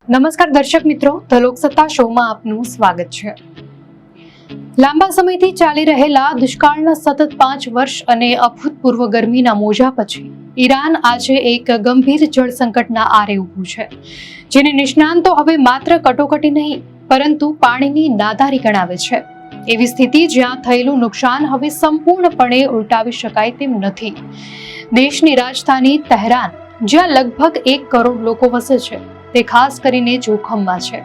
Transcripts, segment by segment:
નમસ્કાર દર્શક મિત્રો, ધ લોકસત્તા શોમાં આપનું સ્વાગત છે। લાંબા સમયથી ચાલી રહેલા દુષ્કાળના સતત 5 વર્ષ અને અભૂતપૂર્વ ગરમીના મોજા પછી ઈરાન આજે એક ગંભીર જળ સંકટના આરે ઊભું છે, જેને નિષ્ણાંતો હવે માત્ર કટોકટી નહીં પરંતુ પાણીની નાદારી ગણાવે છે। એવી સ્થિતિ જ્યાં થયેલું નુકસાન હવે સંપૂર્ણપણે ઉલટાવી શકાય તેમ નથી। દેશની રાજધાની તહેરાન, જ્યાં લગભગ 1 કરોડ લોકો વસે છે, તે ખાસ કરીને જોખમમાં છે,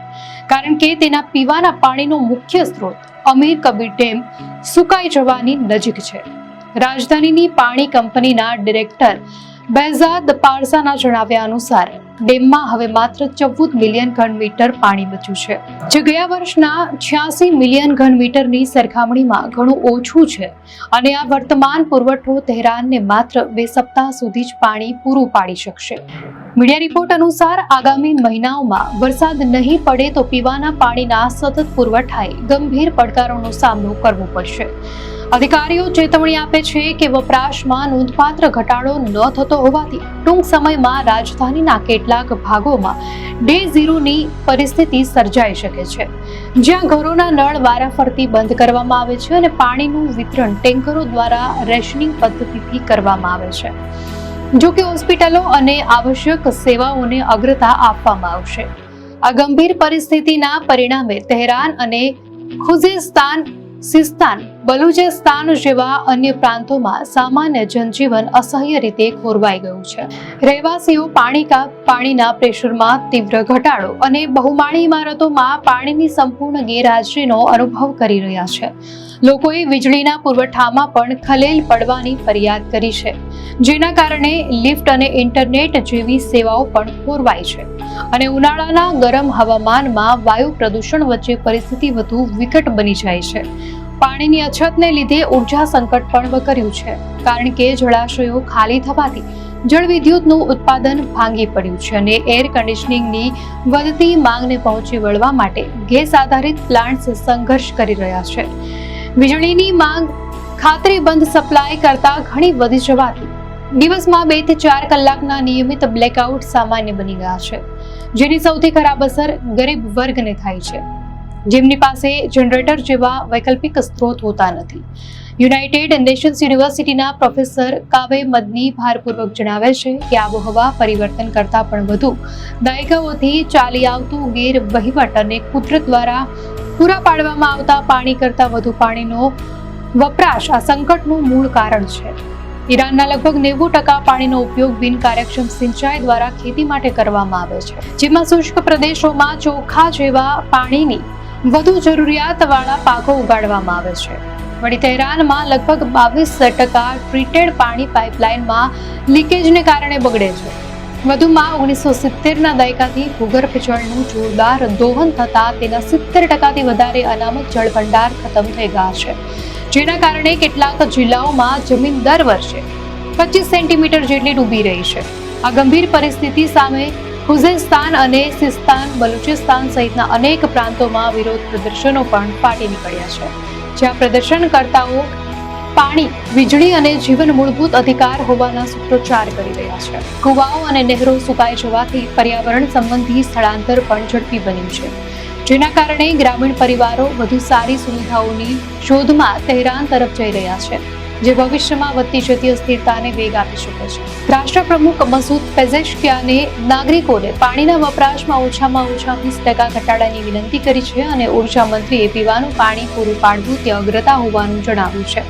કારણ કે તેના પીવાના પાણીનો મુખ્ય સ્ત્રોત અમીર કબીર ડેમ સુકાઈ જવાની નજીક છે। રાજધાનીની પાણી કંપનીના ડિરેક્ટર બેહઝાદ પારસાના જણાવ્યા અનુસાર ડેમમાં હવે માત્ર 14 મિલિયન ઘન મીટર પાણી બચ્યું છે, જે ગયા વર્ષના 86 મિલિયન ઘન મીટરની સરખામણીમાં ઘણું ઓછું છે, અને આ વર્તમાન પુરવઠો તહેરાનને માત્ર 2 સપ્તાહ સુધી જ પાણી પૂરું પાડી શકશે। મીડિયા રિપોર્ટ અનુસાર આગામી મહિનાઓમાં વરસાદ નહીં પડે તો પીવાના પાણીના સતત પુરવઠાએ ગંભીર પડકારોનો સામનો કરવો પડશે। અધિકારીઓ ચેતવણી આપે છે કે વપરાશમાં નોંધપાત્ર ઘટાડો ન થતો હોવાથી ટૂંક સમયમાં રાજધાનીના કેટલાક ભાગોમાં ડે ઝીરોની પરિસ્થિતિ સર્જાઈ શકે છે, જ્યાં ઘરોના નળ વારાફરતી બંધ કરવામાં આવે છે અને પાણીનું વિતરણ ટેન્કરો દ્વારા રેશનિંગ પદ્ધતિથી કરવામાં આવે છે। જો કે હોસ્પિટલો અને આવશ્યક સેવાઓને અગ્રતા આપવામાં આવશે। આ ગંભીર પરિસ્થિતિના પરિણામે તહેરાન અને ખુઝેસ્તાન, સિસ્તાન, બલુચિસ્તાન જેવા અન્ય પ્રાંતોમાં સામાન્ય જનજીવન અસહ્ય રીતે ખોરવાઈ ગયું છે। રહેવાસીઓ પાણીના પ્રેશરમાં તીવ્ર ઘટાડો અને બહુમાળી ઇમારતોમાં પાણીની સંપૂર્ણ ગેરહાજરીનો અનુભવ કરી રહ્યા છે। લોકોએ વીજળીના પુરવઠામાં પણ ખલેલ પડવાની ફરિયાદ કરી છે, જેના કારણે લિફ્ટ અને ઇન્ટરનેટ જેવી સેવાઓ પણ ખોરવાઈ છે, અને ઉનાળાના ગરમ હવામાનમાં વાયુ પ્રદૂષણ વચ્ચે પરિસ્થિતિ વધુ વિકટ બની જાય છે। પાણીની અછતને લીધે ઉર્જા સંકટ પણ વકર્યું છે, કારણ કે જળાશયો ખાલી થવાથી જળ વિદ્યુતનું ઉત્પાદન ભાંગી પડ્યું છે, અને એર કન્ડિશનિંગની વધતી માંગને પહોંચી વળવા માટે ગેસ આધારિત પ્લાન્ટ્સ સંઘર્ષ કરી રહ્યા છે। વીજળીની માંગ ખાતરીબંધ સપ્લાય કરતા ઘણી વધી જવાથી દિવસમાં 2 થી 4 કલાકના નિયમિત બ્લેકઆઉટ સામાન્ય બની ગયા છે, જેની સૌથી ખરાબ અસર ગરીબ વર્ગને થાય છે, જેમની પાસે જનરેટર જેવા વૈકલ્પિક સ્ત્રોત હોતા નથી। યુનાઇટેડ નેશન્સ યુનિવર્સિટીના પ્રોફેસર કાવે મદની ભારપૂર્વક જણાવે છે કે આબોહવા પરિવર્તન કરતાં પણ વધુ દાયકાઓથી ચાલી આવતું ગેરવહીવટ અને કુદરત દ્વારા પૂરા પાડવામાં આવતા પાણી કરતાં વધુ પાણીનો વપરાશ આ સંકટનું મૂળ કારણ છે। ઈરાનના લગભગ 90% પાણીનો ઉપયોગ બિનકાર્યક્ષમ સિંચાઈ દ્વારા ખેતી માટે કરવામાં આવે છે, જેમાં શુષ્ક પ્રદેશોમાં ચોખા જેવા પાણીની વધુ જરૂરિયાતવાળા પાકો ઉગાડવામાં આવે છે। વળી તહેરાનમાં લગભગ 22% ટ્રીટેડ પાણી પાઇપલાઇનમાં લીકેજને કારણે બગડે છે। વધુમાં 1970ના દાયકાથી ભૂગર્ભ જળનું જોરદાર દોહન થતા તેના 70%થી વધારે અનામત જળભંડાર ખતમ થઈ ગયા છે, જેના કારણે કેટલાક જિલ્લાઓમાં જમીન દર વર્ષે 25 સેન્ટીમીટર જેટલી ડૂબી રહી છે। આ ગંભીર પરિસ્થિતિ સામે ખુઝેસ્તાન અને સિસ્તાન, બલુચિસ્તાન સહિતના અનેક પ્રાંતોમાં વિરોધ પ્રદર્શનો પણ ફાટી નીકળ્યા છે, જ્યાં પ્રદર્શનકર્તાઓ પાણી, વીજળી અને જીવન મૂળભૂત અધિકાર હોવાના સૂત્રોચ્ચાર કરી રહ્યા છે। કુવાઓ અને નહેરો સુકાઈ જવાથી પર્યાવરણ સંબંધી સ્થળાંતર પણ ઝડપી બન્યું છે, જેના કારણે ગ્રામીણ પરિવારો વધુ સારી સુવિધાઓની શોધમાં તહેરાન તરફ જઈ રહ્યા છે, જે ભવિષ્યમાં વધતી જતી અસ્થિરતાને વેગ આપી શકે છે। રાષ્ટ્રપ્રમુખ મસૂદ પેઝેશ્કિયાને નાગરિકોને પાણીના વપરાશમાં ઓછામાં ઓછા 20% ઘટાડાની વિનંતી કરી છે, અને ઉર્જા મંત્રીએ પીવાનું પાણી પૂરું પાડવું તે અગ્રતા હોવાનું જણાવ્યું છે।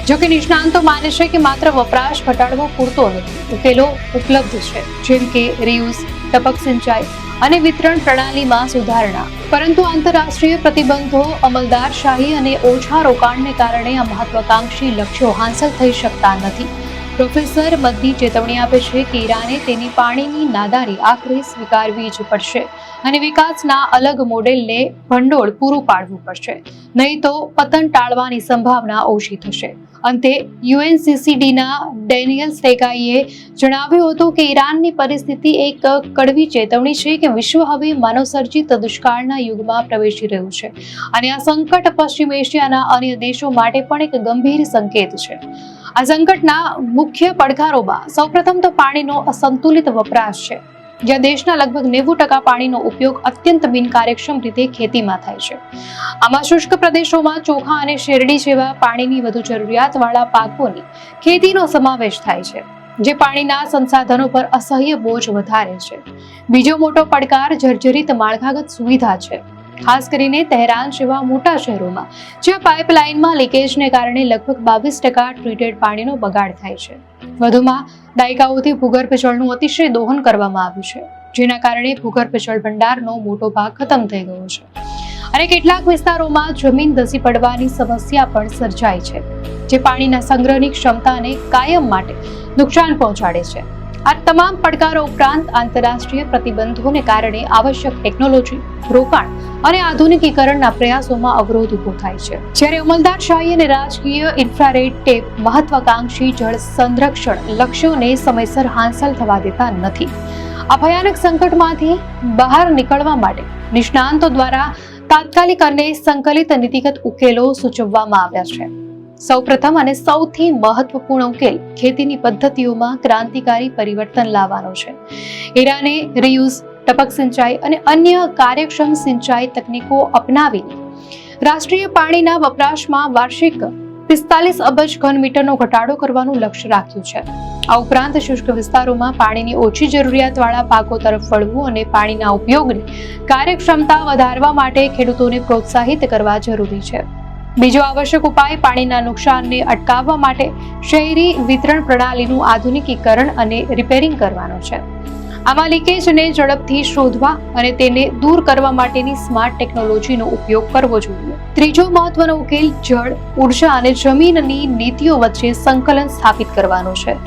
જોકે નિષ્ણાંતો માને છે કે માત્ર વપરાશ ઘટાડવો પૂરતો નથી, ઉકેલો ઉપલબ્ધ છે, જેમ કે રિયુઝ, ટપક સિંચાઈ અને વિતરણ પ્રણાલીમાં સુધારણા, પરંતુ આંતરરાષ્ટ્રીય પ્રતિબંધો, અમલદારશાહી અને ઓછા રોકાણને કારણે આ મહત્વાકાંક્ષી લક્ષ્યો હાંસલ થઈ શકતા નથી। પ્રોફેસર મદની ચેતવણી આપે છે કે ઈરાને તેની પાણીની નાદારી આખરે સ્વીકારવી જ પડશે, અને વિકાસના અલગ મોડેલને ભંડોળ પૂરું પાડવું પડશે, નહીં તો પતન ટાળવાની સંભાવના ઓછી થશે। અંતે યુએનસીસીડીના ડેનિયલ સ્ટેકાઈએ જણાવ્યું હતું કે ઈરાનની પરિસ્થિતિ એક કડવી ચેતવણી છે કે વિશ્વ હવે માનવસર્જિત દુષ્કાળના યુગમાં પ્રવેશી રહ્યું છે, અને આ સંકટ પશ્ચિમ એશિયાના અન્ય દેશો માટે પણ એક ગંભીર સંકેત છે। આ સંકટના મુખ્ય પડકારોમાં સૌપ્રથમ તો પાણીનો અસંતુલિત વપરાશ છે, જ્યાં દેશના લગભગ 90% પાણીનો ઉપયોગ અત્યંત બિનકાર્યક્ષમ રીતે ખેતીમાં થાય છે. આમાં શુષ્ક પ્રદેશોમાં ચોખા અને શેરડી જેવા પાણીની વધુ જરૂરિયાતવાળા પાકોની ખેતીનો સમાવેશ થાય છે, જે પાણીના સંસાધનો પર અસહ્ય બોજ વધારે છે. બીજો મોટો પડકાર જર્જરિત માળખાગત સુવિધા છે, ખાસ કરીને તહેરાન જેવા મોટા શહેરોમાં, જ્યાં પાઇપલાઇનમાં લીકેજને કારણે લગભગ 22% ટ્રીટેડ પાણીનો બગાડ થાય છે. વધુમાં દાયકાઓથી ભૂગર્ભ જળનું અતિશય દોહન કરવામાં આવ્યું છે, જેના કારણે ભૂગર્ભ જળ ભંડારનો મોટો ભાગ ખતમ થઈ ગયો છે અને કેટલાક વિસ્તારોમાં જમીન ધસી પડવાની સમસ્યા પણ સર્જાઈ છે, જે પાણીના સંગ્રહની ક્ષમતાને કાયમ માટે નુકસાન પહોંચાડે છે. આ તમામ પડકારો ઉપરાંત આંતરરાષ્ટ્રીય પ્રતિબંધોને કારણે આવશ્યક ટેકનોલોજી, રોકાણ અને આધુનિકીકરણના પ્રયાસોમાં અવરોધ ઊભો થાય છે. જ્યારે અમલદારશાહી અને રાજકીય ઇન્ફ્રારેડ ટેપ મહત્વાકાંક્ષી જળ સંરક્ષણ લક્ષ્યોને સમયસર હાંસલ થવા દેતા નથી. આ ભયાનક સંકટમાંથી બહાર નીકળવા માટે નિષ્ણાંતો દ્વારા તાત્કાલિક અને સંકલિત નીતિગત ઉકેલો સૂચવવામાં આવ્યા છે. સૌપ્રથમ અને સૌથી મહત્વપૂર્ણ ઉકેલ ખેતીની પદ્ધતિઓમાં ક્રાંતિકારી પરિવર્તન લાવવાનો છે. ઈરાને રિયુઝ, ટપક સિંચાઈ અને અન્ય કાર્યક્ષમ સિંચાઈ તકનીકો અપનાવીને રાષ્ટ્રીય પાણીના વપરાશમાં વાર્ષિક 45 અબજ ઘન મીટરનો ઘટાડો કરવાનું લક્ષ્ય રાખ્યું છે. આ ઉપરાંત શુષ્ક વિસ્તારોમાં પાણીની ઓછી જરૂરિયાતવાળા પાકો તરફ વળવું અને પાણીના ઉપયોગની કાર્યક્ષમતા વધારવા માટે ખેડૂતોને પ્રોત્સાહિત કરવા જરૂરી છે. બીજો આવશ્યક ઉપાય પાણીના નુકસાનને અટકાવવા માટે શહેરી વિતરણ પ્રણાલીનું આધુનિકીકરણ અને રિપેરિંગ કરવાનો છે. આમાં લીકેજને ઝડપથી શોધવા અને તેને દૂર કરવા માટેની સ્માર્ટ ટેકનોલોજીનો ઉપયોગ કરવો જોઈએ. ત્રીજો મહત્વનો ઉકેલ જળ, ઉર્જા અને જમીનની નીતિઓ વચ્ચે સંકલન સ્થાપિત કરવાનો છે,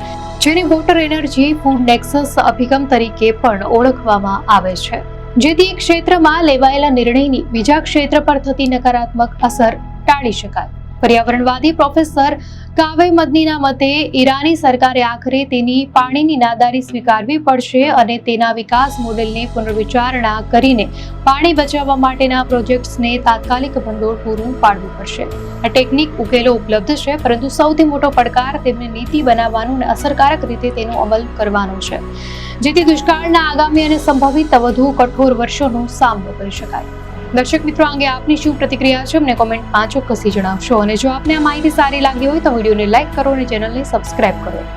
જેને વોટર એનર્જી ફૂડ નેક્સસ અભિગમ તરીકે પણ ઓળખવામાં આવે છે, જેથી એક ક્ષેત્રમાં લેવાયેલા નિર્ણયની બીજા ક્ષેત્ર પર થતી નકારાત્મક અસર ટાળી શકાય. પર્યાવરણવાદી પ્રોફેસર કાવે મદનીના મતે ઈરાની સરકારે આખરે તેની પાણીની નાદારી સ્વીકારવી પડશે અને તેના વિકાસ મોડેલની પુનર્વિચારણા કરીને પાણી બચાવવા માટેના પ્રોજેક્ટ્સને તાત્કાલિક ભંડોળ પૂરું પાડવું પડશે. આ ટેકનિક ઉકેલો ઉપલબ્ધ છે, પરંતુ સૌથી મોટો પડકાર તેમની નીતિ બનાવવાનો અને અસરકારક રીતે તેનો અમલ કરવાનો છે, જેથી દુષ્કાળના આગામી અને સંભવિત વધુ કઠોર વર્ષોનો સામનો કરી શકાય. દર્શક મિત્રો, અંગે આપની શું પ્રતિક્રિયા છે અમને કોમેન્ટમાં ચોક્કસથી જણાવશો અને જો આપને આ માહિતી સારી લાગી હોય તો વિડીયોને લાઈક કરો અને ચેનલને સબસ્ક્રાઇબ કરો.